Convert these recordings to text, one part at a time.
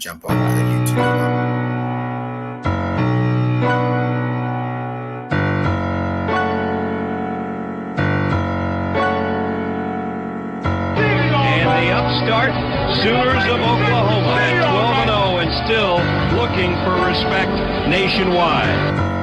jump on another YouTube. Upstart Sooners of Oklahoma at 12-0 and still looking for respect nationwide.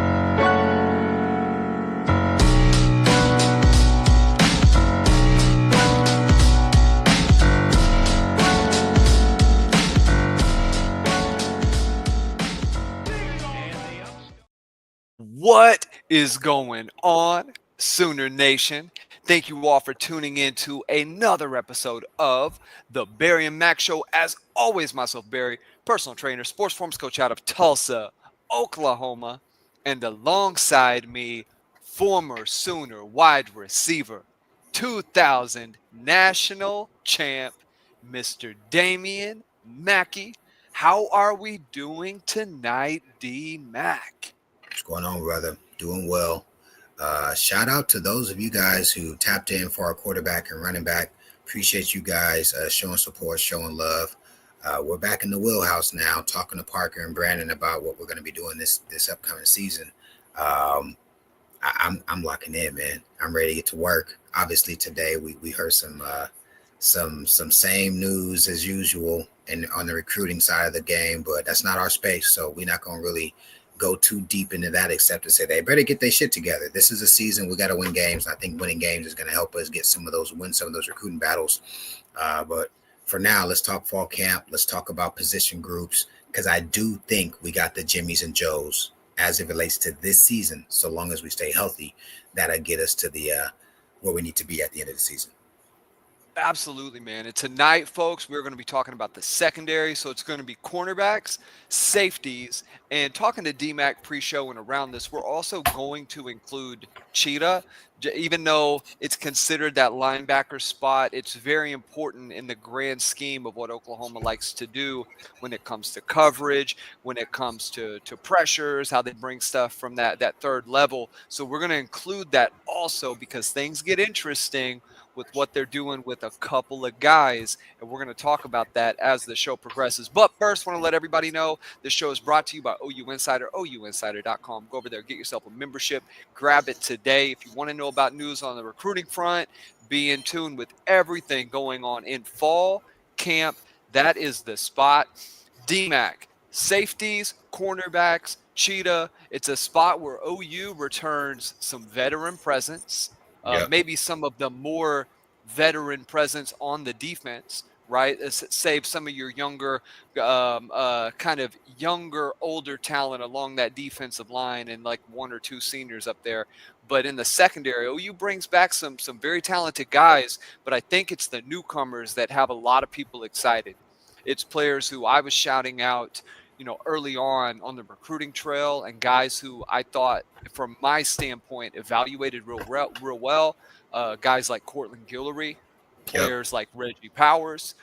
What is going on, Sooner Nation? Thank you all for tuning in to another episode of the Barry and Mac Show. As always, myself, Barry, personal trainer, sports forms coach out of Tulsa, Oklahoma, and alongside me, former Sooner wide receiver, 2000 national champ, Mr. Damian Mackey. How are we doing tonight, D-Mac? What's going on, brother? Doing well. Shout out to those of you guys who tapped in for our quarterback and running back. Appreciate you guys showing support, showing love. We're back in the wheelhouse now, talking to Parker and Brandon about what we're going to be doing this upcoming season. I'm locking in, man. I'm ready to get to work. Obviously, today we heard some same news as usual and on the recruiting side of the game, but that's not our space, so we're not going to really go too deep into that except to say they better get their shit together. This is a season we got to win games. I think winning games is going to help us win some of those recruiting battles. But for now, let's talk fall camp. Let's talk about position groups, because I do think we got the Jimmys and Joes as it relates to this season. So long as we stay healthy, that'll get us to the where we need to be at the end of the season. Absolutely, man. And tonight, folks, we're going to be talking about the secondary. So it's going to be cornerbacks, safeties, and talking to D-Mac pre-show and around this, we're also going to include Cheetah. Even though it's considered that linebacker spot, it's very important in the grand scheme of what Oklahoma likes to do when it comes to coverage, when it comes to pressures, how they bring stuff from that third level. So we're going to include that also, because things get interesting with what they're doing with a couple of guys, and we're going to talk about that as the show progresses. But first, I want to let everybody know this show is brought to you by OU Insider, OUinsider.com. Go over there, get yourself a membership, grab it today. If you want to know about news on the recruiting front, be in tune with everything going on in fall camp. That is the spot. D-Mac, safeties, cornerbacks, Cheetah. It's a spot where OU returns some veteran presence. Maybe some of the more veteran presence on the defense, right? Save some of your younger, kind of younger, older talent along that defensive line and like one or two seniors up there. But in the secondary, OU brings back some very talented guys, but I think it's the newcomers that have a lot of people excited. It's players who I was shouting out, early on the recruiting trail, and guys who I thought, from my standpoint, evaluated real well. Guys like Cortland Guillory, players like Reggie Powers,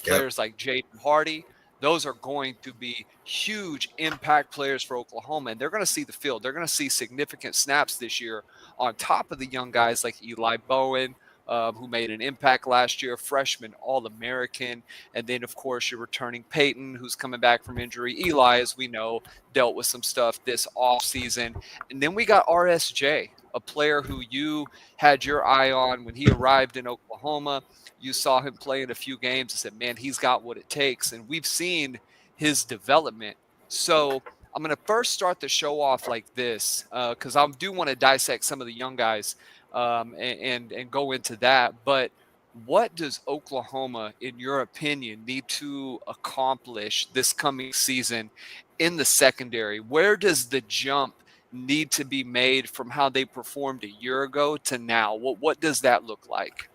players like Jaden Hardy. Those are going to be huge impact players for Oklahoma, and they're going to see the field. They're going to see significant snaps this year on top of the young guys like Eli Bowen, who made an impact last year, freshman All-American. And then, of course, you're returning Peyton, who's coming back from injury. Eli, as we know, dealt with some stuff this offseason. And then we got RSJ, a player who you had your eye on when he arrived in Oklahoma. You saw him play in a few games and said, man, he's got what it takes. And we've seen his development. So I'm going to first start the show off like this, because I do want to dissect some of the young guys and go into that. But what does Oklahoma, in your opinion, need to accomplish this coming season in the secondary? Where does the jump need to be made from how they performed a year ago to now? What does that look like?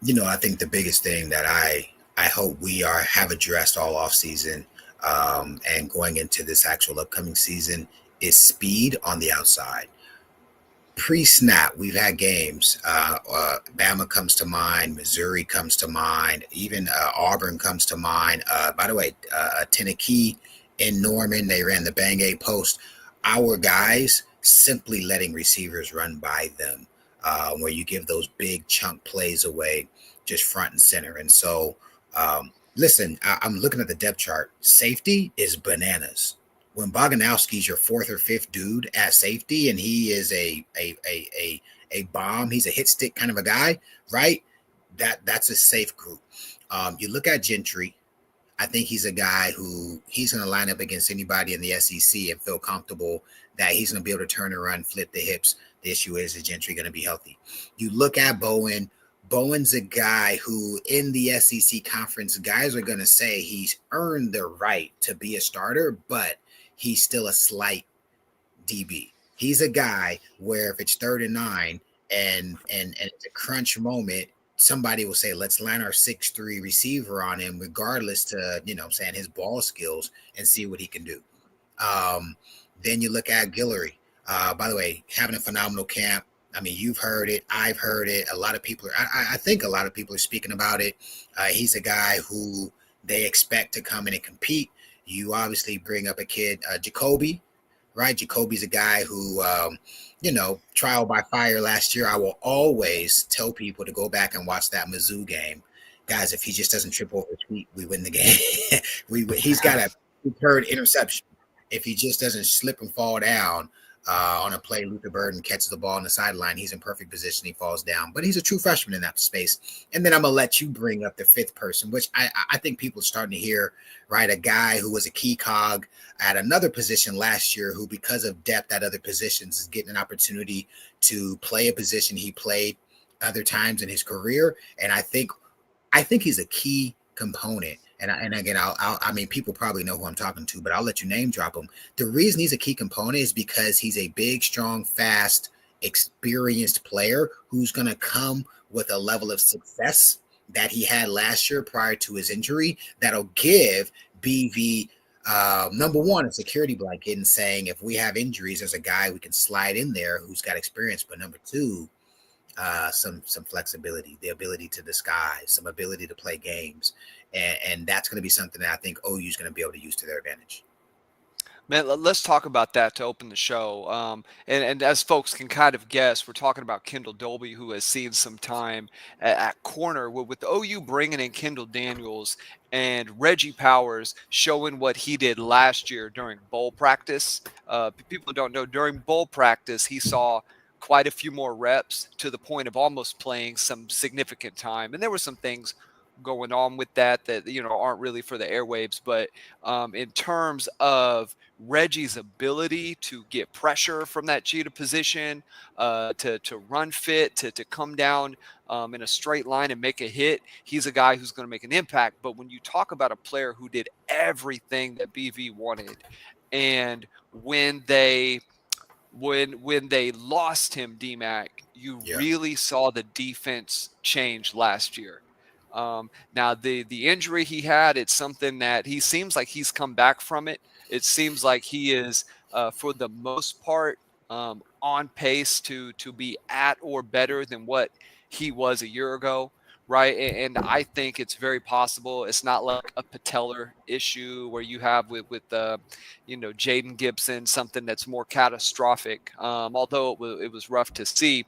I think the biggest thing that I hope we have addressed all offseason and going into this actual upcoming season is speed on the outside. Pre-snap, we've had games. Bama comes to mind. Missouri comes to mind. Even Auburn comes to mind. By the way, Tennessee in Norman, they ran the Bang 8 post. Our guys simply letting receivers run by them, where you give those big chunk plays away just front and center. And so Listen, I'm looking at the depth chart. Safety is bananas. When Boganowski's your fourth or fifth dude at safety, and he is a bomb, he's a hit stick kind of a guy, right? That's a safe group. You look at Gentry. I think he's a guy who he's going to line up against anybody in the SEC and feel comfortable that he's going to be able to turn around, flip the hips. The issue is Gentry going to be healthy. You look at Bowen. Bowen's a guy who, in the SEC conference, guys are going to say he's earned the right to be a starter, but he's still a slight DB. He's a guy where if it's 3rd and 9 and it's a crunch moment, somebody will say, let's line our 6'3" receiver on him, regardless to, saying his ball skills and see what he can do. Then you look at Guillory. By the way, having a phenomenal camp. I mean, you've heard it. I've heard it. A lot of people I think a lot of people are speaking about it. He's a guy who they expect to come in and compete. You obviously bring up a kid, Jacoby, right? Jacoby's a guy who, trial by fire last year. I will always tell people to go back and watch that Mizzou game. Guys, if he just doesn't trip over his feet, we win the game. He's got a third interception. If he just doesn't slip and fall down on a play, Luther Burden catches the ball on the sideline. He's in perfect position. He falls down. But he's a true freshman in that space. And then I'm going to let you bring up the fifth person, which I think people are starting to hear, right? A guy who was a key cog at another position last year who, because of depth at other positions, is getting an opportunity to play a position he played other times in his career. And I think he's a key component. And again, I mean, people probably know who I'm talking to, but I'll let you name drop him. The reason he's a key component is because he's a big, strong, fast, experienced player who's going to come with a level of success that he had last year prior to his injury that'll give BV number one, a security blanket and saying, if we have injuries, there's a guy we can slide in there who's got experience. But number two, some flexibility, the ability to disguise, some ability to play games. And that's going to be something that I think OU is going to be able to use to their advantage. Man, let's talk about that to open the show. And as folks can kind of guess, we're talking about Kendall Dolby, who has seen some time at corner with OU bringing in Kendall Daniels and Reggie Powers showing what he did last year during bowl practice. People don't know, during bowl practice, he saw quite a few more reps to the point of almost playing some significant time. And there were some things going on with that aren't really for the airwaves, but in terms of Reggie's ability to get pressure from that cheetah position, to run fit, to come down in a straight line and make a hit, he's a guy who's going to make an impact. But when you talk about a player who did everything that BV wanted, and when they lost him, DMAC, you really saw the defense change last year. Now the injury he had, it's something that he seems like he's come back from it. It seems like he is, for the most part, on pace to be at or better than what he was a year ago, right? And I think it's very possible. It's not like a patellar issue where you have with Jaden Gibson, something that's more catastrophic. Although it was rough to see.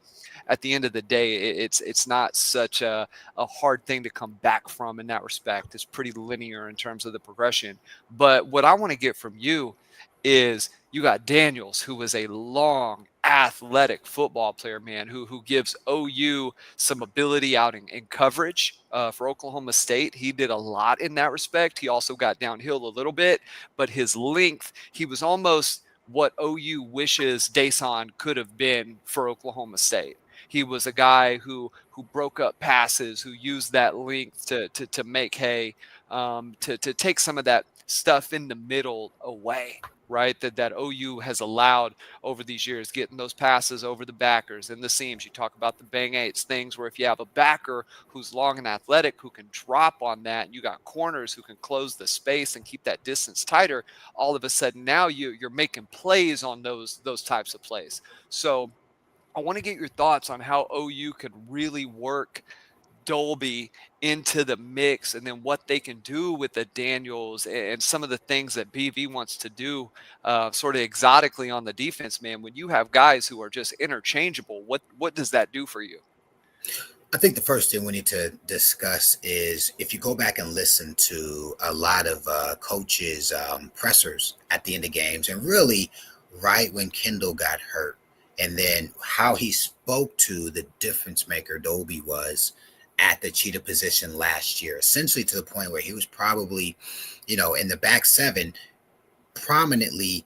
At the end of the day, it's not such a hard thing to come back from in that respect. It's pretty linear in terms of the progression. But what I want to get from you is you got Daniels, who was a long, athletic football player, man, who gives OU some ability out in coverage for Oklahoma State. He did a lot in that respect. He also got downhill a little bit, but his length, he was almost what OU wishes Dason could have been for Oklahoma State. He was a guy who broke up passes, who used that length to make hay, to take some of that stuff in the middle away, right? That OU has allowed over these years, getting those passes over the backers and the seams. You talk about the bang eights, things where if you have a backer who's long and athletic, who can drop on that, and you got corners who can close the space and keep that distance tighter, all of a sudden now you're making plays on those types of plays. So I want to get your thoughts on how OU could really work Dolby into the mix, and then what they can do with the Daniels and some of the things that BV wants to do sort of exotically on the defense, man. When you have guys who are just interchangeable, what does that do for you? I think the first thing we need to discuss is if you go back and listen to a lot of coaches' pressers at the end of games, and really right when Kendall got hurt, and then how he spoke to the difference maker Dobie was at the cheetah position last year, essentially to the point where he was probably, in the back seven, prominently,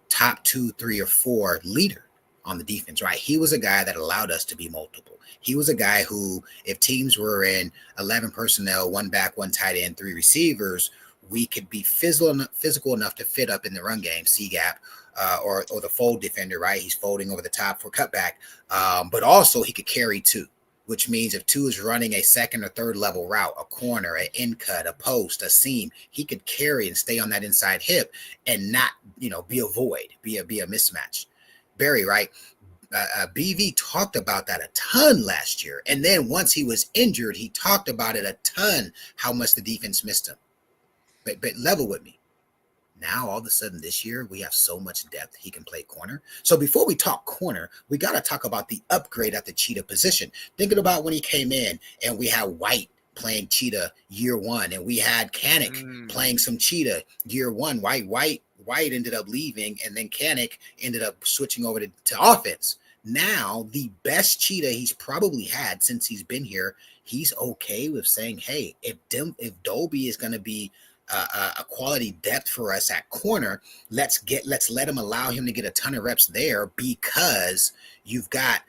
top two, three, or four leader on the defense, right? He was a guy that allowed us to be multiple. He was a guy who, if teams were in 11 personnel, one back, one tight end, three receivers, we could be physical enough to fit up in the run game, C gap, or the fold defender, right? He's folding over the top for cutback, but also he could carry two, which means if two is running a second or third level route, a corner, an in cut, a post, a seam, he could carry and stay on that inside hip and not, be a void, be a mismatch. Barry, right? BV talked about that a ton last year. And then once he was injured, he talked about it a ton, how much the defense missed him. But level with me. Now, all of a sudden this year, we have so much depth, he can play corner. So before we talk corner, we got to talk about the upgrade at the cheetah position. Thinking about when he came in and we had White playing cheetah year one, and we had Kanik playing some cheetah year one. White ended up leaving, and then Kanik ended up switching over to offense. Now, the best cheetah he's probably had since he's been here, he's okay with saying, hey, if Dobie is going to be a quality depth for us at corner, let's let him allow him to get a ton of reps there, because you've got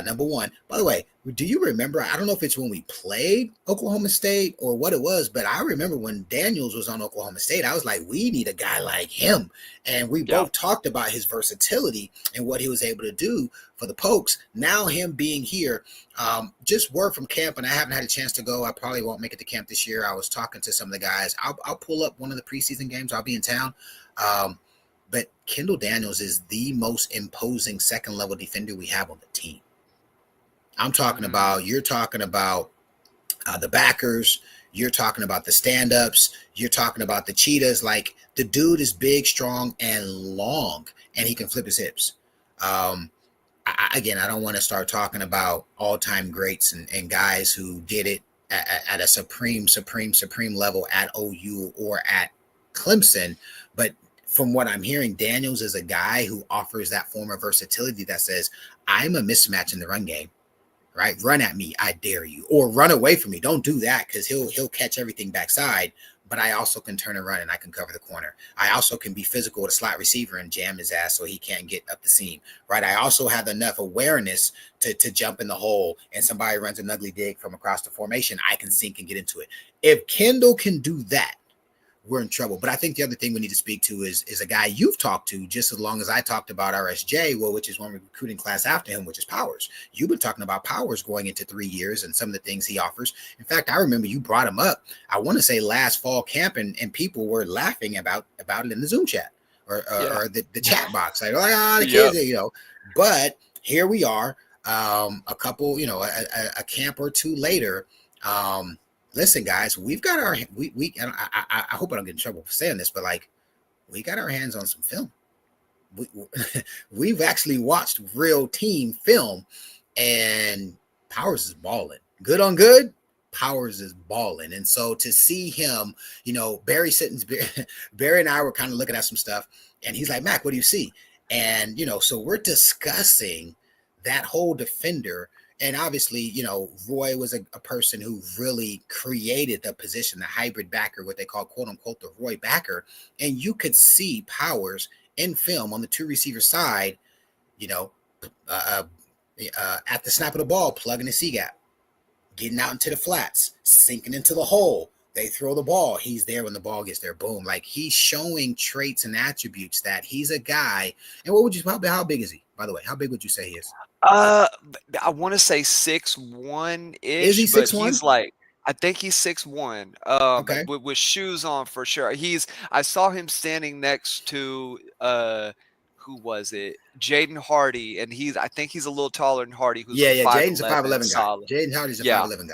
number one. By the way, do you remember? I don't know if it's when we played Oklahoma State or what it was, but I remember when Daniels was on Oklahoma State, I was like, we need a guy like him. And we both talked about his versatility and what he was able to do for the Pokes. Now him being here, just word from camp, and I haven't had a chance to go. I probably won't make it to camp this year. I was talking to some of the guys. I'll pull up one of the preseason games. I'll be in town. But Kendall Daniels is the most imposing second level defender we have on the team. I'm talking about, you're talking about the backers, you're talking about the stand-ups, you're talking about the cheetahs. Like, the dude is big, strong, and long, and he can flip his hips. I don't want to start talking about all-time greats and guys who did it at a supreme level at OU or at Clemson, but from what I'm hearing, Daniels is a guy who offers that form of versatility that says, I'm a mismatch in the run game. Right? Run at me, I dare you. Or run away from me. Don't do that, because he'll catch everything backside. But I also can turn and run, and I can cover the corner. I also can be physical with a slot receiver and jam his ass so he can't get up the seam. Right? I also have enough awareness to jump in the hole, and somebody runs an ugly dig from across the formation, I can sink and get into it. If Kendall can do that, we're in trouble. But I think the other thing we need to speak to is a guy you've talked to just as long as I talked about RSJ, well, which is one recruiting class after him, which is Powers. You've been talking about Powers going into 3 years and some of the things he offers. In fact, I remember you brought him up, I want to say last fall camp, and people were laughing about it in the Zoom chat or the chat box. Like, the kids, But here we are, a couple, a camp or two later. Listen, guys, we've got our I hope I don't get in trouble for saying this, but like, we got our hands on some film. We've actually watched real team film, and Powers is balling. Good on good, Powers is balling. And so to see him, Barry and I were kind of looking at some stuff, and he's like, Mac, what do you see? And so we're discussing that whole defender. And obviously, Roy was a person who really created the position, the hybrid backer, what they call, quote unquote, the Roy backer. And you could see Powers in film on the two receiver side, at the snap of the ball, plugging the C gap, getting out into the flats, sinking into the hole. They throw the ball. He's there when the ball gets there. Boom. Like, he's showing traits and attributes that he's a guy. And how big is he, by the way? How big would you say he is? I want to say 6'1" ish. Is he 6'1"? He's like, I think he's 6'1". Okay. With shoes on for sure. I saw him standing next to who was it? Jaden Hardy, and I think he's a little taller than Hardy. Who's Jaden's a 5'11" guy. Jaden Hardy's a 5'11" guy.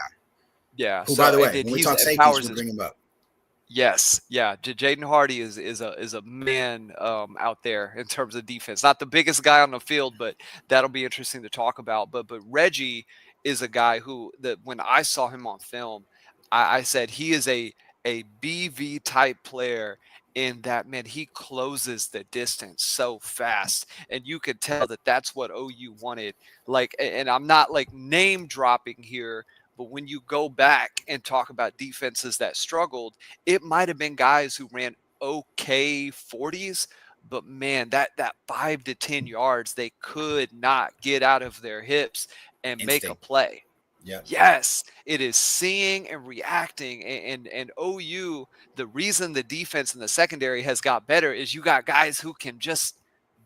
Yeah. Who, by the way, when we talk safeties, we bring him up. Yes, yeah. Jaden Hardy is a man out there in terms of defense. Not the biggest guy on the field, but that'll be interesting to talk about. But Reggie is a guy who, that when I saw him on film, I said he is a BV type player, in that, man, he closes the distance so fast, and you could tell that that's what OU wanted. Like, and I'm not like name dropping here, but when you go back and talk about defenses that struggled, it might have been guys who ran okay 40s, but man, that 5 to 10 yards, they could not get out of their hips and make a Instinct. play. Yep. Yes, it is seeing and reacting. And OU, the reason the defense in the secondary has got better is you got guys who can just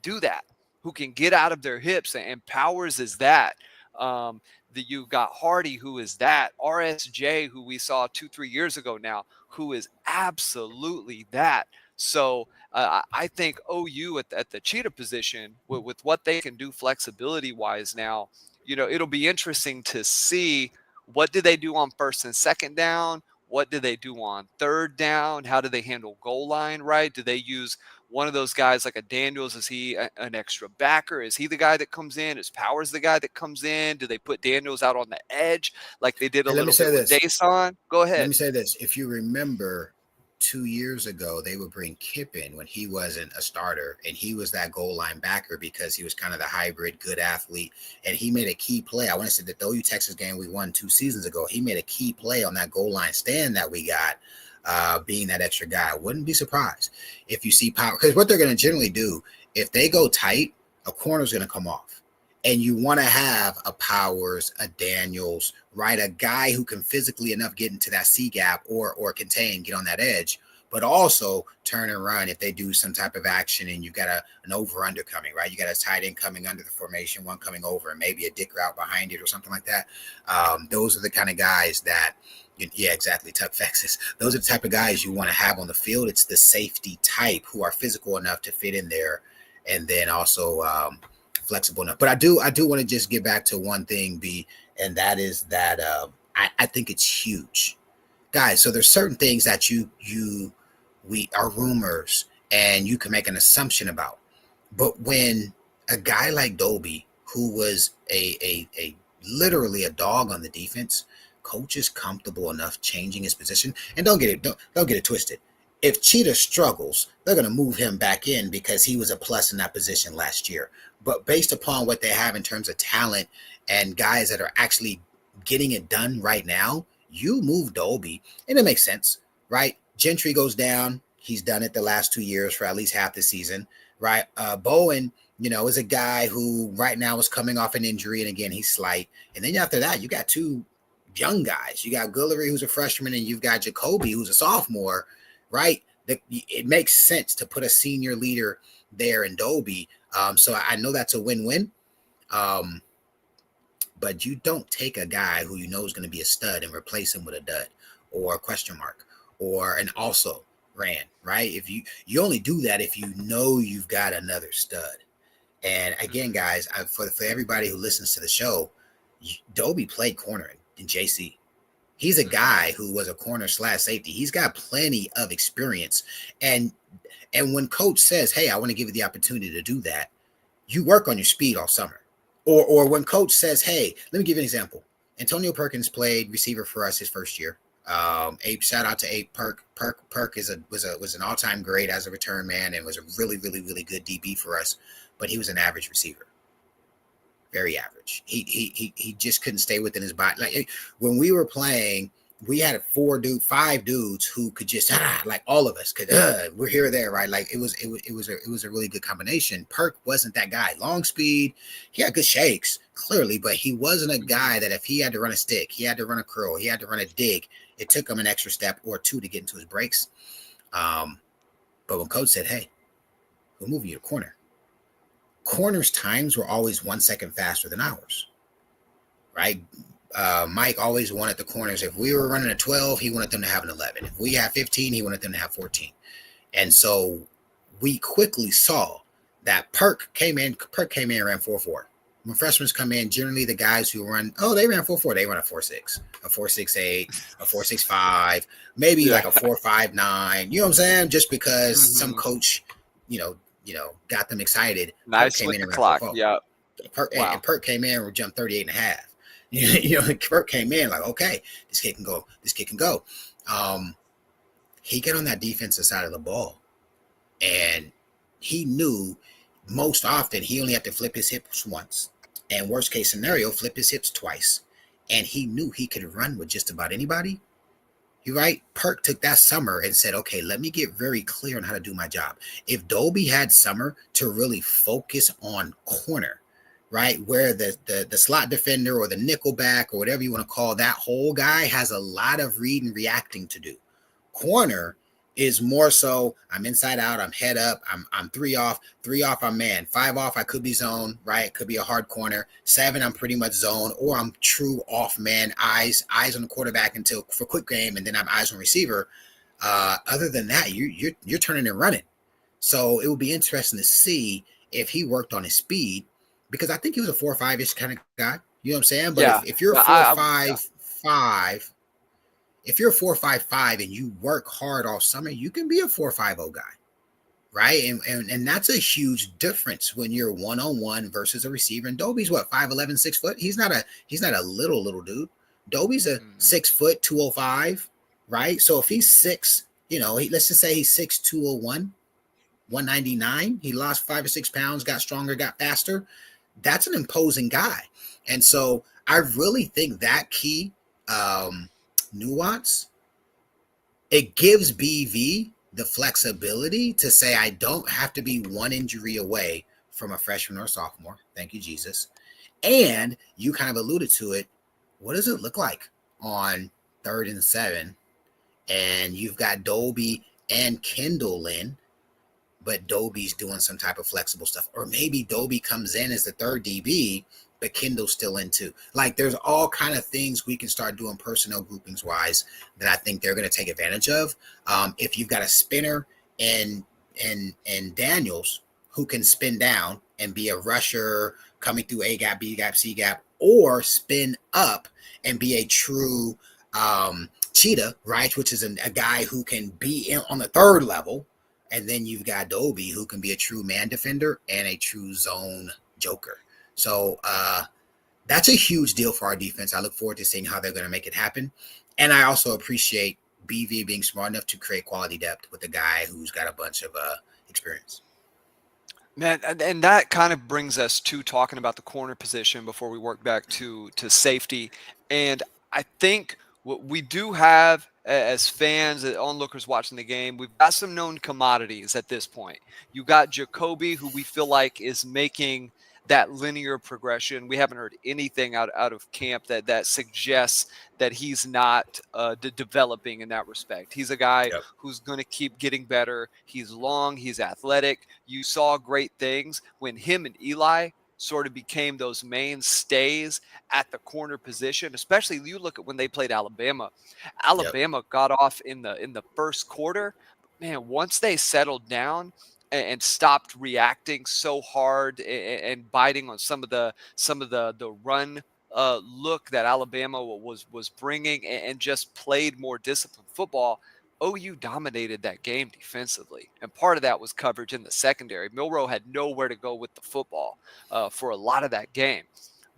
do that, who can get out of their hips, and Powers is that. You got Hardy, who is that. RSJ, who we saw 2-3 years ago now, who is absolutely that. So I think OU at the cheetah position, with what they can do flexibility wise now, it'll be interesting to see what do they do on first and second down. What do they do on third down? How do they handle goal line, right? Do they use one of those guys like a Daniels? Is he an extra backer? Is he the guy that comes in? Is Powers the guy that comes in? Do they put Daniels out on the edge like they did a Hey, let me little say bit with this. Dason? Go Let ahead. me say this. If you remember 2 years ago, they would bring Kip in when he wasn't a starter, and he was that goal line backer because he was kind of the hybrid good athlete, and he made a key play. I want to say that the OU Texas game we won 2 seasons ago, he made a key play on that goal line stand that we got, being that extra guy. I wouldn't be surprised if you see Power, because what they're going to generally do, if they go tight, a corner's going to come off. And you want to have a Powers, a Daniels, right? A guy who can physically enough get into that C gap or contain, get on that edge, but also turn and run if they do some type of action and you've got an over-under coming, right? You got a tight end coming under the formation, one coming over, and maybe a dick route behind it or something like that. Those are the kind of guys that, yeah, exactly, Tuck Fexes. Those are the type of guys you want to have on the field. It's the safety type who are physical enough to fit in there, and then also flexible enough. But I do want to just get back to one thing, B, and that is that I think it's huge, guys. So there's certain things that we are rumors and you can make an assumption about. But when a guy like Dobie, who was a literally a dog on the defense, coach is comfortable enough changing his position, and don't get it twisted. If Cheetah struggles, they're going to move him back in because he was a plus in that position last year. But based upon what they have in terms of talent and guys that are actually getting it done right now, you move Dobie, and it makes sense, right? Gentry goes down. He's done it the last 2 years for at least half the season, right? Bowen, is a guy who right now is coming off an injury, and again, he's slight. And then after that, you got 2 young guys. You got Guillory, who's a freshman, and you've got Jacoby, who's a sophomore, right? It makes sense to put a senior leader there in Dobie. So I know that's a win-win. But you don't take a guy who you know is going to be a stud and replace him with a dud or a question mark or an also ran, right? If you only do that if you know you've got another stud. And again, guys, for everybody who listens to the show, Dobie played corner in JC. He's a guy who was a corner / safety. He's got plenty of experience. And when coach says, hey, I want to give you the opportunity to do that, you work on your speed all summer. Or when coach says, hey, let me give you an example. Antonio Perkins played receiver for us his first year. Abe, shout out to Abe Perk. Perk was an all-time great as a return man and was a really, really, really good DB for us. But he was an average receiver. Very average. He just couldn't stay within his body. Like when we were playing, we had 5 dudes who could just like all of us could. We're here or there, right? Like it was a really good combination. Perk wasn't that guy. Long speed. He had good shakes, clearly, but he wasn't a guy that if he had to run a stick, he had to run a curl, he had to run a dig. It took him an extra step or 2 to get into his breaks. But when coach said, "Hey, we'll move you to corner," corners' times were always 1 second faster than ours, right? Mike always wanted the corners. If we were running a 12, he wanted them to have an 11. If we had 15, he wanted them to have 14. And so we quickly saw that Perk came in and ran 4.4. When freshmen come in, generally the guys who run, they ran 4.4. They run a 4.6, a 4.68, a 4.65, maybe like a 4.59. You know what I'm saying? Just because some coach, got them excited. Nice with the clock. Yeah. And Perk came in and jumped 38 and a half. Kirk came in like, okay, this kid can go. This kid can go. Um, he got on that defensive side of the ball, and he knew most often he only had to flip his hips once, and worst case scenario, flip his hips twice, and he knew he could run with just about anybody. You right? Perk took that summer and said, okay, let me get very clear on how to do my job. If Dolby had summer to really focus on corner, right, where the slot defender or the nickelback or whatever you want to call that whole guy has a lot of read and reacting to do. Corner is more so I'm inside out, I'm head up, I'm three off, I'm man, five off, I could be zone, right? Could be a hard corner. Seven, I'm pretty much zone, or I'm true off man, eyes on the quarterback until for quick game, and then I'm eyes on receiver. Other than that, you're turning and running. So it would be interesting to see if he worked on his speed, because I think he was a 4 or 5 ish kind of guy. You know what I'm saying? But Yeah. if you're a Yeah, four yeah. five five, if you're a 4.55 and you work hard all summer, you can be a 4.50 guy, right? And that's a huge difference when you're one on one versus a receiver. And Dobie's what, 5'11", 6 foot? He's not a little dude. Dobie's a Mhm. 6 foot 205, right? So if he's six, let's just say he's 6'2", 199. He lost 5 or 6 pounds, got stronger, got faster. That's an imposing guy. And so I really think that key nuance, it gives BV the flexibility to say, I don't have to be one injury away from a freshman or sophomore. Thank you, Jesus. And you kind of alluded to it. What does it look like on 3rd and 7? And you've got Dolby and Kendall in, but Dobie's doing some type of flexible stuff. Or maybe Dobie comes in as the third DB, but Kendall's still in too. Like there's all kind of things we can start doing personnel groupings wise that I think they're going to take advantage of. If you've got a spinner and Daniels who can spin down and be a rusher coming through A gap, B gap, C gap, or spin up and be a true cheetah, right? Which is a guy who can be on the third level, and then you've got Dobie, who can be a true man defender and a true zone joker. So that's a huge deal for our defense. I look forward to seeing how they're going to make it happen. And I also appreciate BV being smart enough to create quality depth with a guy who's got a bunch of experience. Man, and that kind of brings us to talking about the corner position before we work back to safety. And I think what we do have as fans, onlookers watching the game, we've got some known commodities at this point. You got Jacoby, who we feel like is making that linear progression. We haven't heard anything out of camp that suggests that he's not developing in that respect. He's a guy Yep. who's going to keep getting better. He's long, he's athletic. You saw great things when him and Eli sort of became those mainstays at the corner position. Especially you look at when they played Alabama. Yep. Alabama got off in the first quarter. Man, once they settled down and stopped reacting so hard and biting on some of the run look that Alabama was bringing, and just played more disciplined football. OU dominated that game defensively, and part of that was coverage in the secondary. Milroe had nowhere to go with the football for a lot of that game.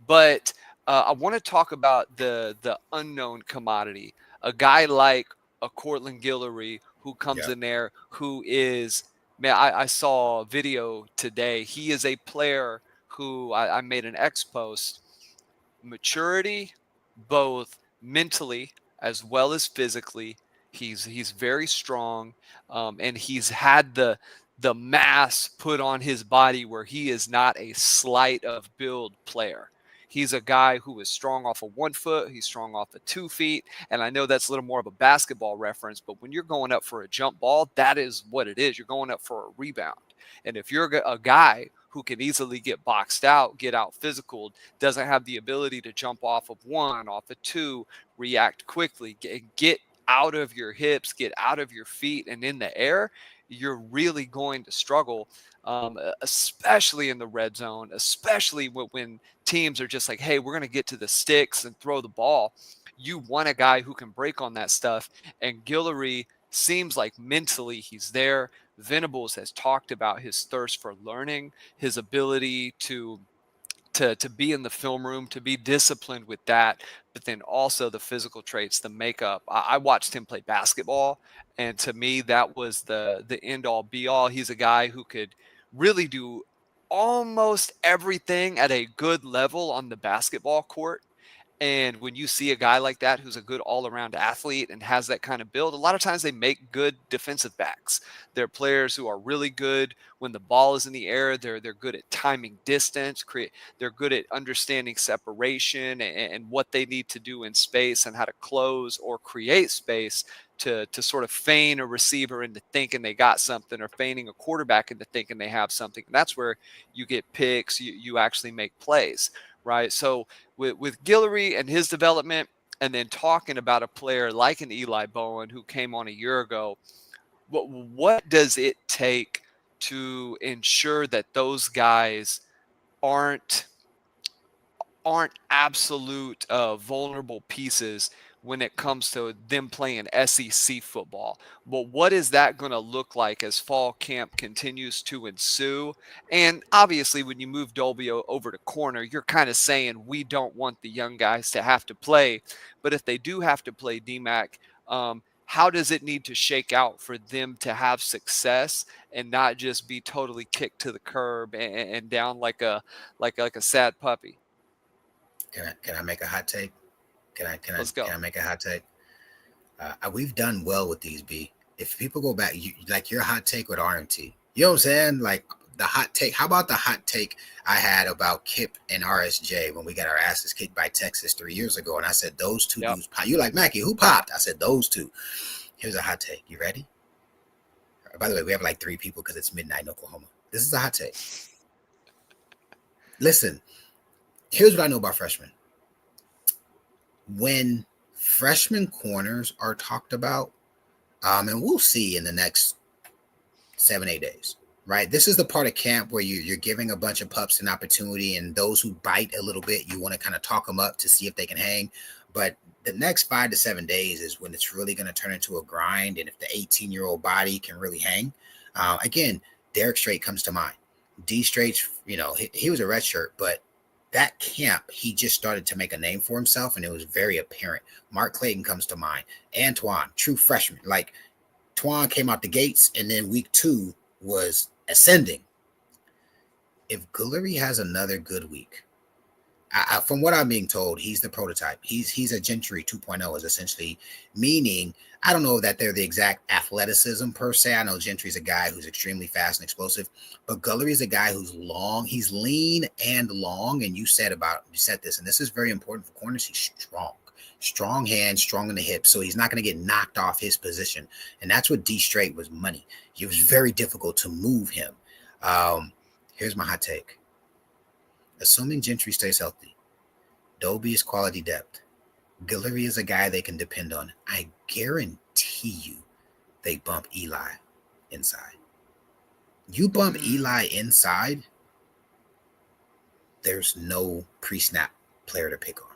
But I want to talk about the unknown commodity, a guy like a Cortland Guillory who comes Yep. in there, who is, man, I saw a video today. He is a player who I made an X post. Maturity, both mentally as well as physically. He's very strong, and he's had the mass put on his body where he is not a slight of build player. He's a guy who is strong off of 1 foot. He's strong off of 2 feet. And I know that's a little more of a basketball reference, but when you're going up for a jump ball, that is what it is. You're going up for a rebound. And if you're a guy who can easily get boxed out, get out physical, doesn't have the ability to jump off of 1, off of 2, react quickly, get out of your hips, get out of your feet and in the air, you're really going to struggle, especially in the red zone, especially when teams are just like, hey, we're going to get to the sticks and throw the ball. You want a guy who can break on that stuff. And Guillory seems like mentally he's there. Venables has talked about his thirst for learning, his ability to to be in the film room, to be disciplined with that, but then also the physical traits, the makeup. I watched him play basketball, and to me, that was the end all be all. He's a guy who could really do almost everything at a good level on the basketball court. And when you see a guy like that who's a good all-around athlete and has that kind of build, a lot of times they make good defensive backs. They're players who are really good when the ball is in the air. They're good at timing distance, they're good at understanding separation and what they need to do in space and how to close or create space to sort of feign a receiver into thinking they got something, or feigning a quarterback into thinking they have something. And that's where you get picks, you actually make plays, right? So with Guillory and his development, and then talking about a player like an Eli Bowen who came on a year ago, what does it take to ensure that those guys aren't absolute vulnerable pieces when it comes to them playing SEC football? But what is that going to look like as fall camp continues to ensue? And obviously, when you move Dolby over to corner, you're kind of saying we don't want the young guys to have to play. But if they do have to play, DMAC, how does it need to shake out for them to have success and not just be totally kicked to the curb and down like a sad puppy? Can I make a hot take? Let's go. Can I make a hot take? We've done well with these, B. If people go back, like your hot take with RMT, you know what I'm saying? Like the hot take. How about the hot take I had about Kip and RSJ when we got our asses kicked by Texas 3 years ago? And I said, those two dudes pop. You like, Mackie, who popped? I said, those two. Here's a hot take. You ready? By the way, we have like 3 people because it's midnight in Oklahoma. This is a hot take. Listen, here's what I know about freshmen. When freshman corners are talked about, and we'll see in the next 7-8 days, right? This is the part of camp where you're giving a bunch of pups an opportunity, and those who bite a little bit, you want to kind of talk them up to see if they can hang. But the next 5 to 7 days is when it's really going to turn into a grind, and if the 18-year-old body can really hang. Again, Derek Strait comes to mind. D Strait's, he was a red shirt, but that camp, he just started to make a name for himself, and it was very apparent. Mark Clayton comes to mind. Antoine, true freshman. Like, Twan came out the gates, and then week 2 was ascending. If Guillory has another good week, from what I'm being told, he's the prototype. He's a Gentry 2.0, is essentially meaning, I don't know that they're the exact athleticism per se. I know Gentry's a guy who's extremely fast and explosive, but Guillory is a guy who's long. He's lean and long. And you said this, and this is very important for corners. He's strong hands, strong in the hips. So he's not going to get knocked off his position. And that's what D Strait was money. It was very difficult to move him. Here's my hot take. Assuming Gentry stays healthy, Dolby is quality depth. Guillory is a guy they can depend on. I guarantee you they bump Eli inside. You bump Eli inside, there's no pre-snap player to pick on.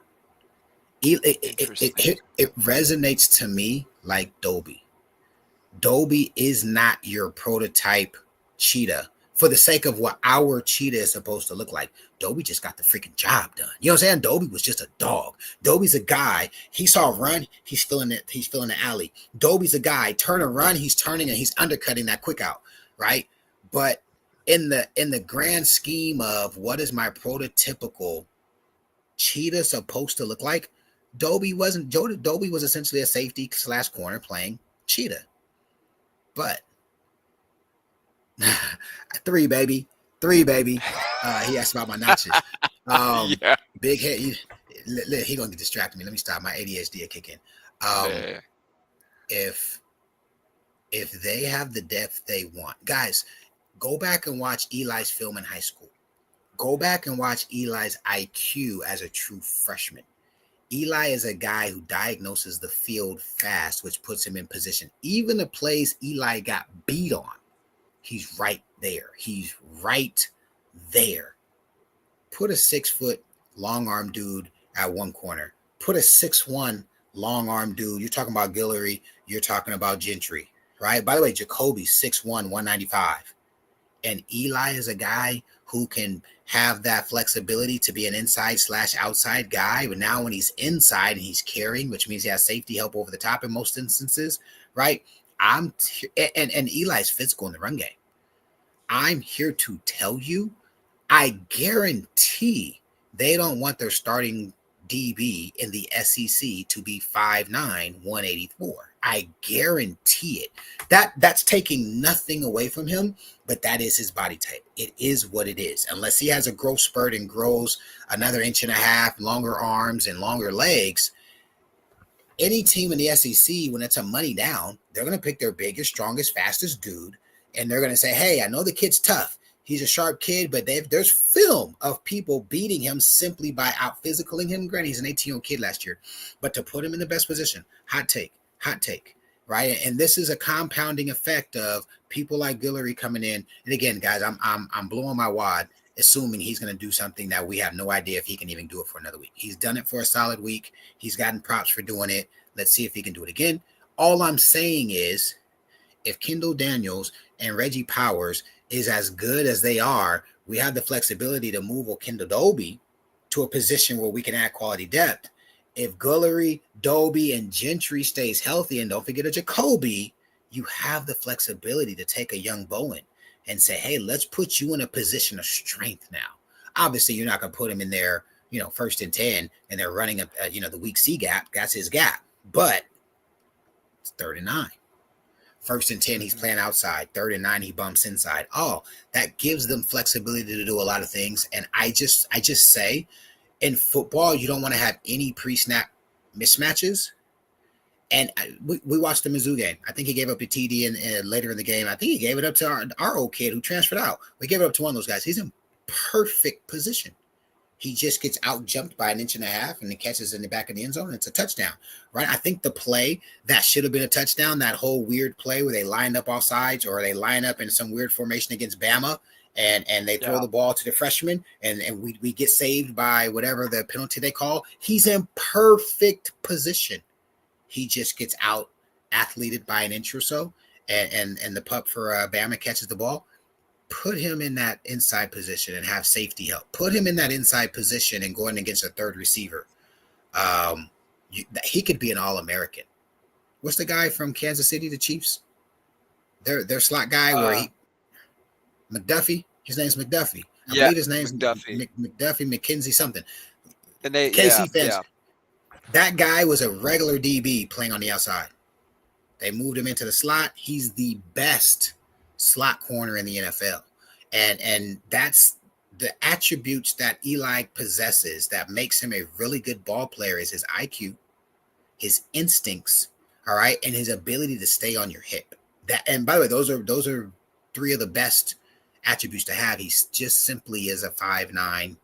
It resonates to me like Dolby. Dolby is not your prototype cheetah for the sake of what our cheetah is supposed to look like. Dolby just got the freaking job done. You know what I'm saying? Dolby was just a dog. Dolby's a guy. He saw a run. He's filling it. He's filling the alley. Dolby's a guy. Turn a run. He's turning and he's undercutting that quick out. Right. But in the grand scheme of what is my prototypical cheetah supposed to look like, Dolby was essentially a safety / corner playing cheetah. But 3, baby. He asked about my notches. Yeah. Big head. He gonna get distracted me. Let me stop. My ADHD will kick in. If they have the depth they want, guys, go back and watch Eli's film in high school. Go back and watch Eli's IQ as a true freshman. Eli is a guy who diagnoses the field fast, which puts him in position. Even the plays Eli got beat on, he's right there. Put a 6-foot long arm dude at one corner. Put a 6'1" long arm dude. You're talking about Guillory. You're talking about Gentry, right? By the way, Jacoby's 6'1", 195. And Eli is a guy who can have that flexibility to be an inside slash outside guy. But now when he's inside and he's carrying, which means he has safety help over the top in most instances, right? And Eli's physical in the run game. I'm here to tell you, I guarantee they don't want their starting DB in the SEC to be 5'9", 184. I guarantee it. That's taking nothing away from him, but that is his body type. It is what it is. Unless he has a growth spurt and grows another inch and a half, longer arms and longer legs, any team in the SEC, when it's a money down, they're going to pick their biggest, strongest, fastest dude, and they're going to say, hey, I know the kid's tough. He's a sharp kid, but there's film of people beating him simply by out physicaling him. Granted, he's an 18-year-old kid last year, but to put him in the best position, hot take, right? And this is a compounding effect of people like Guillory coming in. And again, guys, I'm blowing my wad, assuming he's going to do something that we have no idea if he can even do it for another week. He's done it for a solid week. He's gotten props for doing it. Let's see if he can do it again. All I'm saying is, if Kendall Daniels and Reggie Powers is as good as they are, we have the flexibility to move Kendall Dobie to a position where we can add quality depth. If Guillory, Dobie, and Gentry stays healthy, and don't forget a Jacoby, you have the flexibility to take a young Bowen and say, hey, let's put you in a position of strength now. Obviously, you're not going to put him in there, first and 10, and they're running up, the weak C gap. That's his gap. But it's 3rd and 9. 1st and 10, he's playing outside. 3rd and 9, he bumps inside. Oh, that gives them flexibility to do a lot of things. And I just say, in football, you don't want to have any pre-snap mismatches. And we watched the Mizzou game. I think he gave up a TD in later in the game. I think he gave it up to our old kid who transferred out. We gave it up to one of those guys. He's in perfect position. He just gets out jumped by 1.5 inches and he catches in the back of the end zone. And it's a touchdown, right? I think the play that should have been a touchdown, that whole weird play where they lined up all sides or they line up in some weird formation against Bama and they throw the ball to the freshman and we get saved by whatever the penalty they call. He's in perfect position. He just gets out athleted by 1 inch or so and the pup for Bama catches the ball. Put him in that inside position and have safety help. Put him in that inside position and going against a third receiver. He could be an All-American. What's the guy from Kansas City, the Chiefs? Their slot guy McDuffie. His name's McDuffie. I believe his name's McDuffie, McKenzie something. And they KC fans. That guy was a regular DB playing on the outside. They moved him into the slot. He's the best slot corner in the NFL. And that's the attributes that Eli possesses that makes him a really good ball player is his IQ, his instincts, all right, and his ability to stay on your hip. And by the way, those are 3 of the best attributes to have. He's just simply is a 5'9",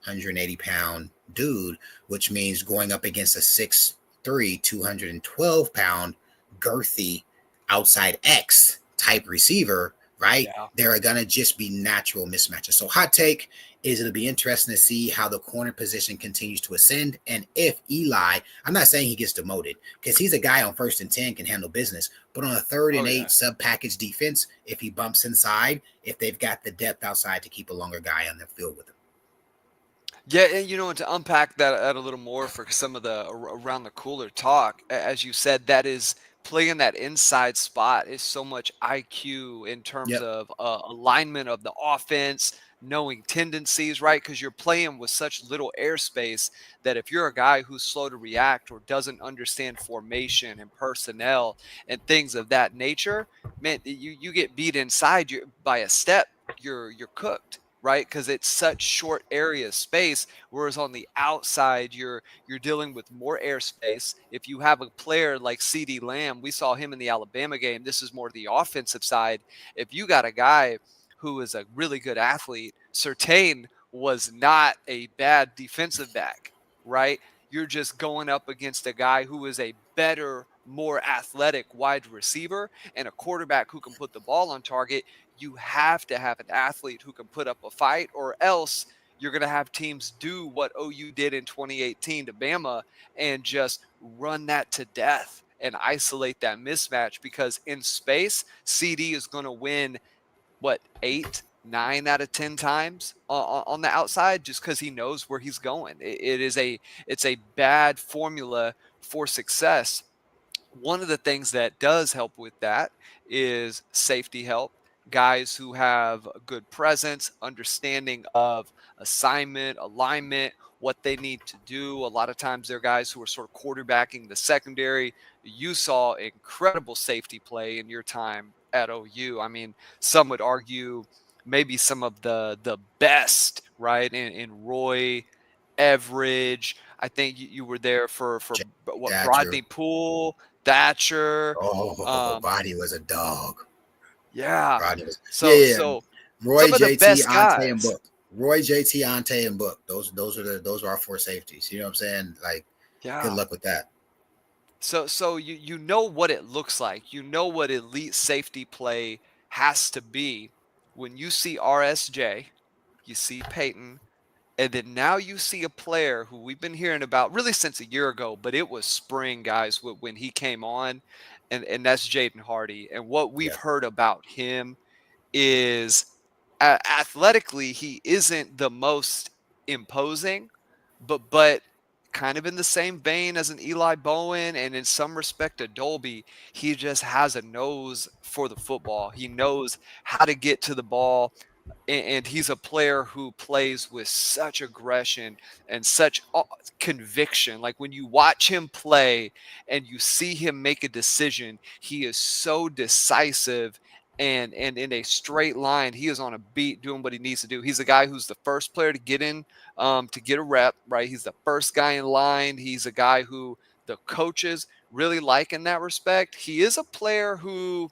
180-pound dude, which means going up against a 6'3", 212-pound girthy outside X type receiver, right? Yeah. There are going to just be natural mismatches. So hot take is it'll be interesting to see how the corner position continues to ascend. And if Eli, I'm not saying he gets demoted because he's a guy on 1st and 10 can handle business, but on a 3rd and 8 sub-package defense, if he bumps inside, if they've got the depth outside to keep a longer guy on the field with him. Yeah, and and to unpack that a little more for some of the around the cooler talk, as you said, that is playing that inside spot is so much IQ in terms of alignment of the offense, knowing tendencies, right? Because you're playing with such little airspace that if you're a guy who's slow to react or doesn't understand formation and personnel and things of that nature, man, you get beat inside by a step, you're cooked. Right, because it's such short area space, whereas on the outside you're dealing with more airspace. If you have a player like CeeDee Lamb, we saw him in the Alabama game. This is more the offensive side. If you got a guy who is a really good athlete, Surtain was not a bad defensive back, right? You're just going up against a guy who is a better, more athletic wide receiver and a quarterback who can put the ball on target. You have to have an athlete who can put up a fight, or else you're going to have teams do what OU did in 2018 to Bama and just run that to death and isolate that mismatch, because in space, CD is going to win what, 8, 9 out of 10 times on the outside, just because he knows where he's going. It's a bad formula for success. One of the things that does help with that is safety help. Guys who have a good presence, understanding of assignment, alignment, what they need to do. A lot of times they're guys who are sort of quarterbacking the secondary. You saw incredible safety play in your time at OU. I mean, some would argue maybe some of the best, right? In Roy, Everidge. I think you were there for Jay what, Thatcher. Rodney Poole, Thatcher. Oh, Body was a dog. Yeah. Rodney was, yeah, So yeah. so Roy, some of the JT, best Ante, and guys. Book. Roy, JT, Ante, and Book. Those are our four safeties. You know what I'm saying? Like, good Yeah. luck with that. So you know what it looks like. You know what elite safety play has to be when you see RSJ, you see Peyton, and then now you see a player who we've been hearing about really since a year ago, but it was spring, guys, when he came on, and that's Jaden Hardy. And what we've Yeah, heard about him is athletically, he isn't the most imposing, but kind of in the same vein as an Eli Bowen and in some respect a Dolby, he just has a nose for the football. He knows how to get to the ball, and he's a player who plays with such aggression and such conviction. Like when you watch him play and you see him make a decision, he is so decisive, and in a straight line, he is on a beat doing what he needs to do. He's a guy who's the first player to get in, to get a rep, right? He's the first guy in line. He's a guy who the coaches really like in that respect. He is a player who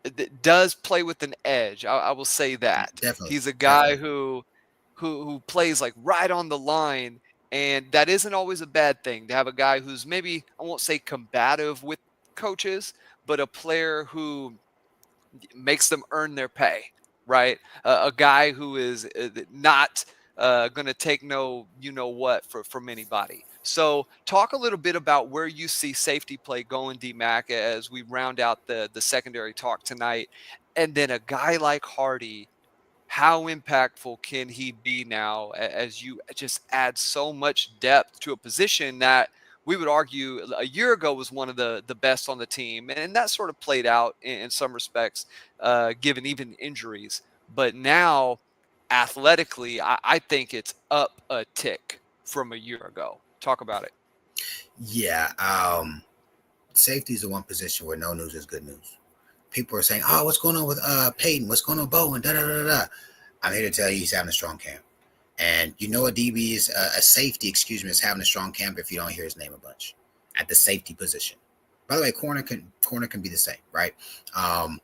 that does play with an edge. I will say that. definitely, He's a guy definitely. who plays like right on the line, and that isn't always a bad thing to have a guy who's maybe, I won't say combative with coaches, but a player who makes them earn their pay, right? A guy who is not going to take no you know what from anybody. So talk a little bit about where you see safety play going, DMAC, as we round out the secondary talk tonight. And then a guy like Hardy, how impactful can he be now as you just add so much depth to a position that we would argue a year ago was one of the best on the team, and that sort of played out in some respects, given even injuries. But now, athletically, I think it's up a tick from a year ago. Talk about it. Yeah, safety is the one position where no news is good news. People are saying, "Oh, what's going on with Peyton? What's going on with Bowen?" Da da da da. I'm here to tell you, he's having a strong camp. And you know, a DB is a safety. Excuse me, is having a strong camp if you don't hear his name a bunch at the safety position. By the way, corner can be the same, right? Um,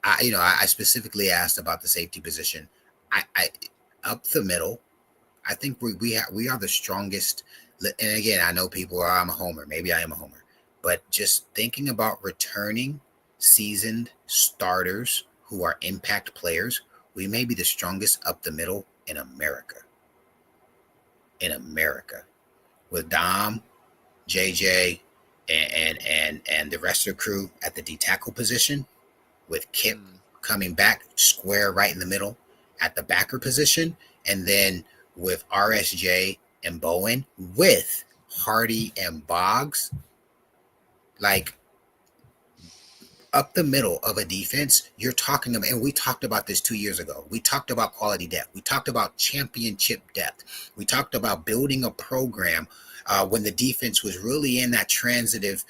I specifically asked about the safety position. I up the middle. I think we are the strongest. And again, I know people are, I'm a homer. Maybe I am a homer, but just thinking about returning seasoned starters who are impact players, we may be the strongest up the middle in America. In America, with Dom, JJ, and the rest of the crew at the D tackle position, with Kip Mm. coming back square right in the middle at the backer position, and then with RSJ and Bowen, with Hardy and Boggs, like up the middle of a defense, you're talking about, and we talked about this 2 years ago. We talked about quality depth. We talked about championship depth. We talked about building a program when the defense was really in that transitive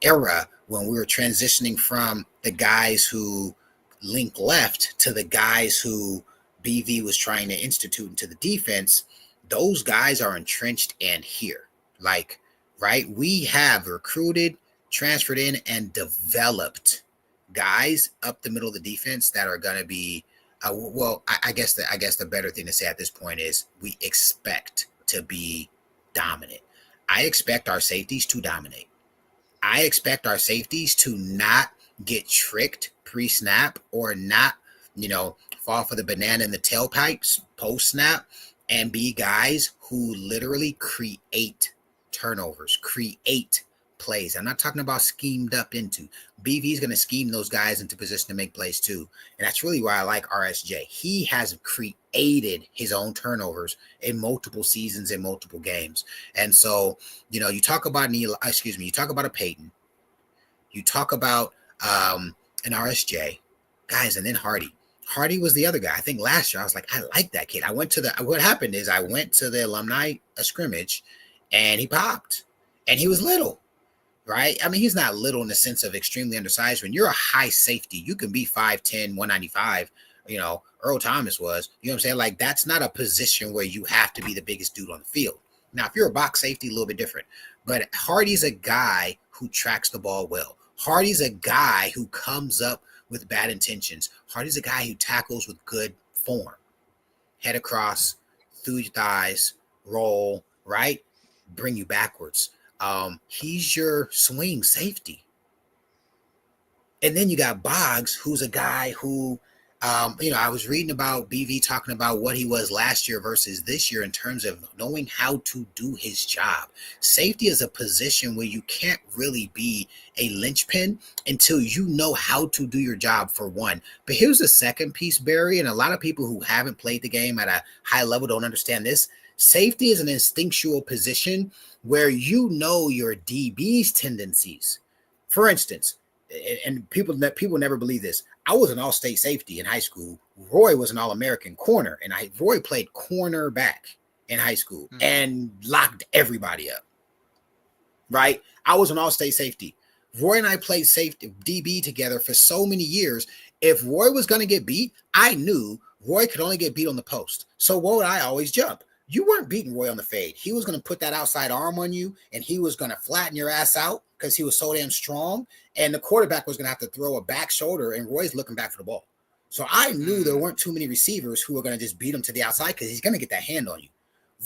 era when we were transitioning from the guys who link left to the guys who BV was trying to institute into the defense. Those guys are entrenched and here. Like, right? We have recruited, transferred in, and developed guys up the middle of the defense that are going to be I guess the better thing to say at this point is we expect to be dominant. I expect our safeties to dominate. I expect our safeties to not get tricked pre-snap or not, fall for the banana in the tailpipes post-snap and be guys who literally create turnovers, create plays. I'm not talking about schemed up into. BV's going to scheme those guys into position to make plays too. And that's really why I like RSJ. He has created his own turnovers in multiple seasons and multiple games. And so, you talk about you talk about a Peyton, you talk about an RSJ, guys, and then Hardy. Hardy was the other guy. I think last year I was like, I like that kid. What happened is I went to the alumni scrimmage and he popped and he was little, right? I mean, he's not little in the sense of extremely undersized. When you're a high safety, you can be 5'10", 195. Earl Thomas was, you know what I'm saying? Like, that's not a position where you have to be the biggest dude on the field. Now, if you're a box safety, a little bit different. But Hardy's a guy who tracks the ball well. Hardy's a guy who comes up with bad intentions. Hardy's a guy who tackles with good form. Head across, through your thighs, roll, right? Bring you backwards. He's your swing safety. And then you got Boggs, who's a guy who, I was reading about BV talking about what he was last year versus this year in terms of knowing how to do his job. Safety is a position where you can't really be a linchpin until you know how to do your job, for one. But here's the second piece, Barry, and a lot of people who haven't played the game at a high level don't understand this. Safety is an instinctual position where you know your DB's tendencies. For instance, and people never believe this, I was an all-state safety in high school. Roy was an all-American corner, and Roy played cornerback in high school and locked everybody up, right? I was an all-state safety. Roy and I played safety DB together for so many years. If Roy was going to get beat, I knew Roy could only get beat on the post. So what would I always jump? You weren't beating Roy on the fade. He was going to put that outside arm on you, and he was going to flatten your ass out because he was so damn strong. And the quarterback was going to have to throw a back shoulder, and Roy's looking back for the ball. So I knew there weren't too many receivers who were going to just beat him to the outside because he's going to get that hand on you.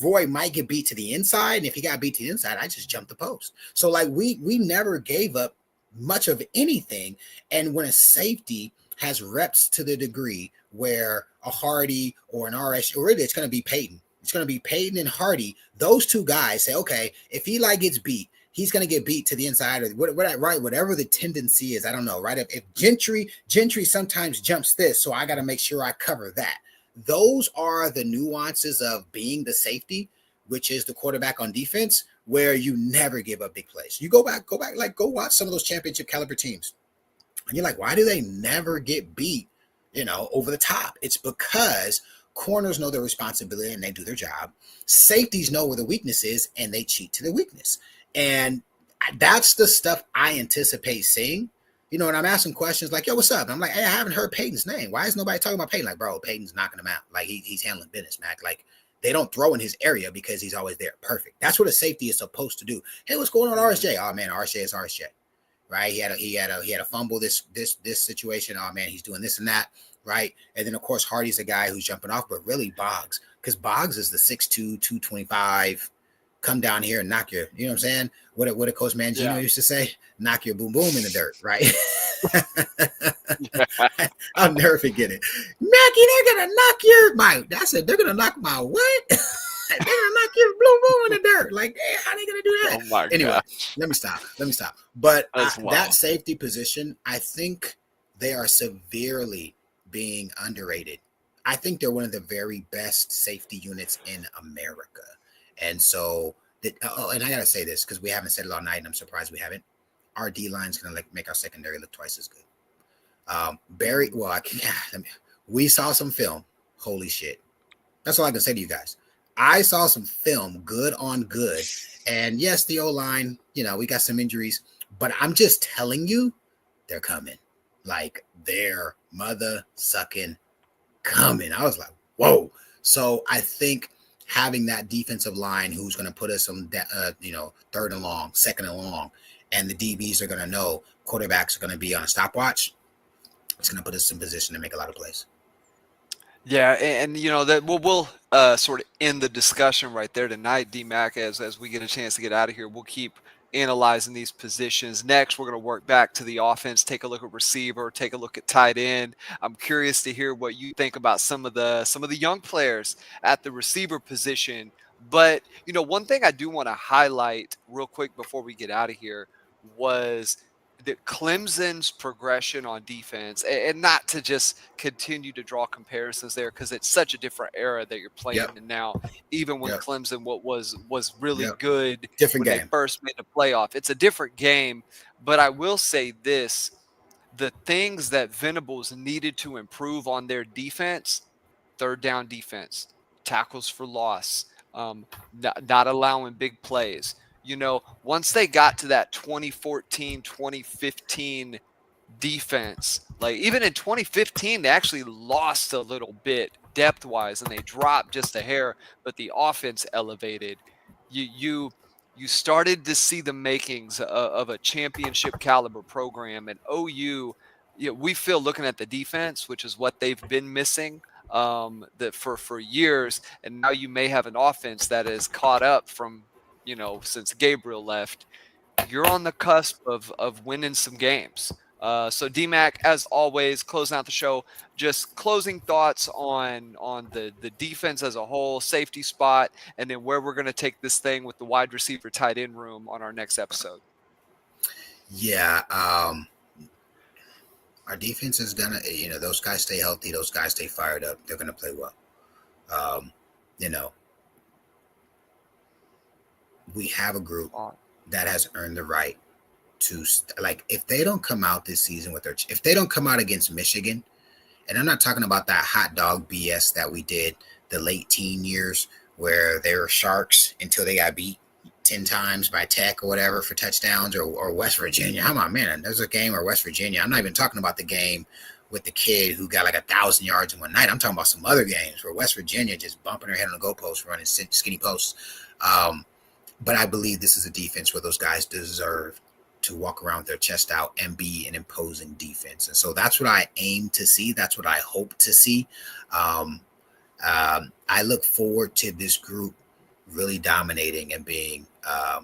Roy might get beat to the inside, and if he got beat to the inside, I just jumped the post. So, like, we never gave up much of anything. And when a safety has reps to the degree where a Hardy or an RS, or really it's going to be Peyton. It's going to be Peyton and Hardy. Those two guys say, okay, if Eli gets beat, he's going to get beat to the inside, or whatever the tendency is. I don't know, right? If Gentry sometimes jumps this, so I got to make sure I cover that. Those are the nuances of being the safety, which is the quarterback on defense, where you never give up big plays. You go back, like go watch some of those championship caliber teams. And you're like, why do they never get beat, over the top? It's because corners know their responsibility and they do their job. Safeties know where the weakness is and they cheat to the weakness. And that's the stuff I anticipate seeing. And I'm asking questions like, yo, what's up? And I'm like, hey, I haven't heard Peyton's name. Why is nobody talking about Peyton? Like, bro, Peyton's knocking him out. Like, he's handling business, Mac. Like, they don't throw in his area because he's always there. Perfect. That's what a safety is supposed to do. Hey, what's going on, RSJ? Oh, man, RSJ is RSJ. Right? He had a fumble this situation. Oh, man, he's doing this and that. Right? And then, of course, Hardy's a guy who's jumping off, but really Boggs. Because Boggs is the 6'2", 225, come down here and knock your, you know what I'm saying? What did Coach Mangino used to say? Knock your boom boom in the dirt, right? I'll never forget it. Mackie, they're gonna knock they're gonna knock my what? They're gonna knock your boom boom in the dirt. Like, hey, how are they gonna do that? Oh my anyway, gosh. let me stop. But that safety position, I think they are severely being underrated. I think they're one of the very best safety units in America. And so, and I got to say this because we haven't said it all night, and I'm surprised we haven't. Our D-line is going to make our secondary look twice as good. Barry, we saw some film. Holy shit. That's all I can say to you guys. I saw some film, good on good. And yes, the O-line, we got some injuries, but I'm just telling you, they're coming. Like, they're mother-sucking coming. I was like, whoa. So I think having that defensive line who's going to put us on, third and long, second and long, and the DBs are going to know quarterbacks are going to be on a stopwatch, it's going to put us in position to make a lot of plays. Yeah, and that we'll sort of end the discussion right there tonight, D-Mac, as we get a chance to get out of here. We'll keep analyzing these positions. Next, we're going to work back to the offense, take a look at receiver, take a look at tight end. I'm curious to hear what you think about some of the young players at the receiver position. But, one thing I do want to highlight real quick before we get out of here, was the Clemson's progression on defense, and not to just continue to draw comparisons there because it's such a different era that you're Yep. playing in now. Even when Yep. Clemson was really Yep. good Different when they game. first made the playoff, it's a different game. But I will say this: the things that Venables needed to improve on their defense, third down defense, tackles for loss, not allowing big plays. Once they got to that 2014, 2015 defense, like even in 2015, they actually lost a little bit depth wise and they dropped just a hair, but the offense elevated. You started to see the makings of a championship caliber program, and OU. We feel looking at the defense, which is what they've been missing that for years, and now you may have an offense that is caught up from since Gabriel left. You're on the cusp of winning some games. So DMAC, as always, closing out the show, just closing thoughts on the defense as a whole, safety spot, and then where we're going to take this thing with the wide receiver tight end room on our next episode. Yeah. Our defense is gonna, those guys stay healthy, those guys stay fired up, they're gonna play well. Um, you know, we have a group that has earned the right to like if they don't come out this season with if they don't come out against Michigan, and I'm not talking about that hot dog BS that we did the late teen years where they were sharks until they got beat 10 times by Tech or whatever for touchdowns, or West Virginia. Come on, man. There's a game or West Virginia. I'm not even talking about the game with the kid who got like 1,000 yards in one night. I'm talking about some other games where West Virginia just bumping her head on the goalpost, running skinny posts. But I believe this is a defense where those guys deserve to walk around with their chest out and be an imposing defense. And so that's what I aim to see. That's what I hope to see. I look forward to this group really dominating and being, a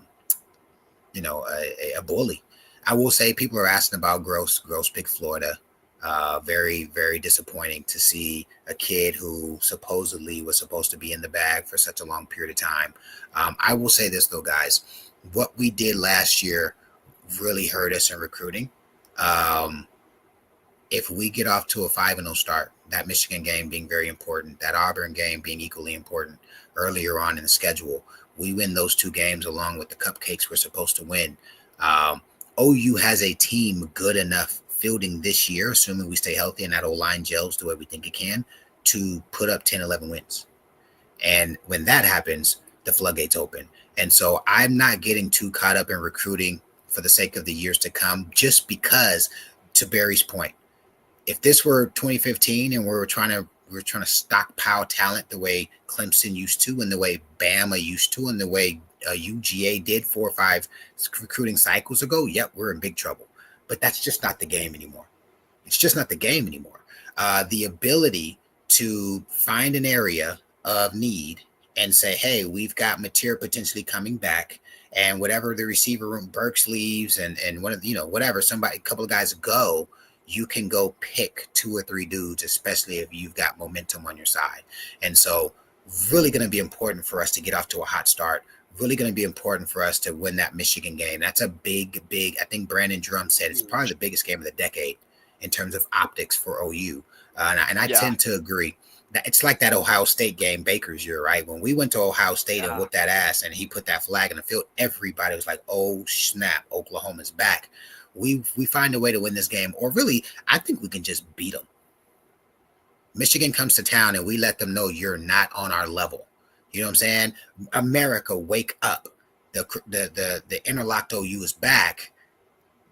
bully. I will say people are asking about Gross pick Florida. Very, very disappointing to see a kid who supposedly was supposed to be in the bag for such a long period of time. I will say this though, guys, what we did last year really hurt us in recruiting. If we get off to a 5-0 start, that Michigan game being very important, that Auburn game being equally important earlier on in the schedule, we win those two games along with the cupcakes we're supposed to win. OU has a team good enough fielding this year, assuming we stay healthy and that O-line gels the way we think it can, to put up 10, 11 wins. And when that happens, the floodgates open. And so I'm not getting too caught up in recruiting for the sake of the years to come, just because, to Barry's point, if this were 2015 and we're trying to stockpile talent the way Clemson used to, and the way Bama used to, and the way UGA did 4 or 5 recruiting cycles ago, yep, we're in big trouble. But that's just not the game anymore. It's just not the game anymore. The ability to find an area of need and say, hey, we've got material potentially coming back, and whatever the receiver room, Burks leaves, and one of whatever, a couple of guys go, you can go pick 2 or 3 dudes, especially if you've got momentum on your side. And so really going to be important for us to get off to a hot start. Really going to be important for us to win that Michigan game. That's a big, I think Brandon Drum said it's probably the biggest game of the decade in terms of optics for OU. And I tend to agree. It's like that Ohio State game, Baker's year, right? When we went to Ohio State and whooped that ass and he put that flag in the field, everybody was like, oh, snap, Oklahoma's back. We find a way to win this game, or really, I think we can just beat them. Michigan comes to town and we let them know you're not on our level. You know what I'm saying? America, wake up. The interlocked OU is back.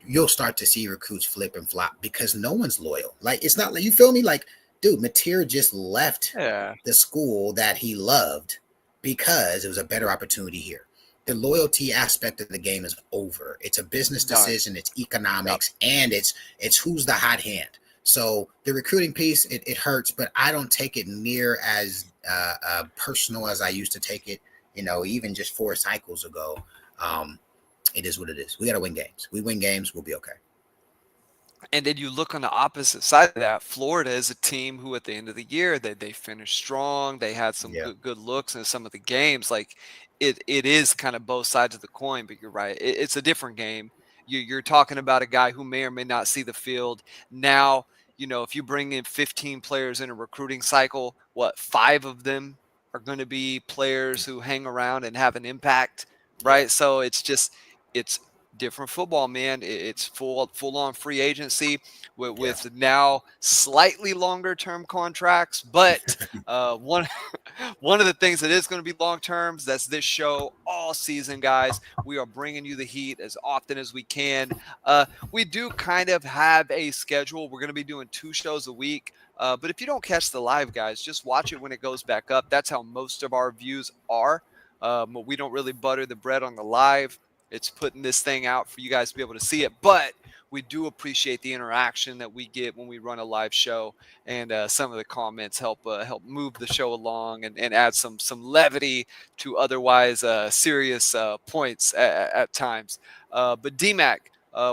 You'll start to see recruits flip and flop because no one's loyal. Like, it's not like, you feel me? Like, dude, Mateer just left the school that he loved because it was a better opportunity here. The loyalty aspect of the game is over. It's a business decision. It's economics, and it's who's the hot hand. So the recruiting piece, it hurts, but I don't take it near as personal as I used to take it. Even just 4 cycles ago. It is what it is. We got to win games. We win games, we'll be okay. And then you look on the opposite side of that. Florida is a team who, at the end of the year, they finished strong. They had some good looks in some of the games. Like it is kind of both sides of the coin. But you're right; it's a different game. You're talking about a guy who may or may not see the field. Now, if you bring in 15 players in a recruiting cycle, what, 5 of them are going to be players who hang around and have an impact, Yeah. right? So it's different football, man. It's full on free agency with, Yeah. with now slightly longer term contracts, but one one of the things that is going to be long terms, that's this show all season, guys. We are bringing you the heat as often as we can. We do kind of have a schedule. We're going to be doing 2 shows a week. But if you don't catch the live, guys, just watch it when it goes back up. That's how most of our views are. We don't really butter the bread on the live. It's putting this thing out for you guys to be able to see it. But we do appreciate the interaction that we get when we run a live show, and some of the comments help move the show along and add some levity to otherwise serious points at times. But DMAC,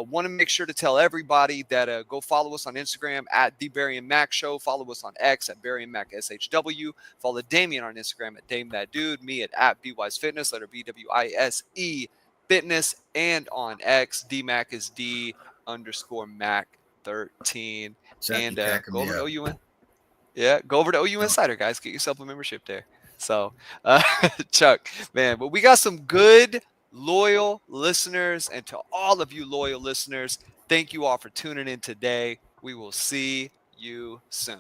want to make sure to tell everybody that go follow us on Instagram at the Barry and Mac Show. Follow us on X at Barry and Mac SHW. Follow Damian on Instagram at Dame That Dude. Me at BWise Fitness, letter BWISE Fitness, and on X, DMac is D_Mac13. Chuck, you And cracking go me over to up. OU. Yeah, go over to OU No, Insider, guys. Get yourself a membership there. So, uh, Chuck, man, but we got some good, loyal listeners. And to all of you loyal listeners, thank you all for tuning in today. We will see you soon.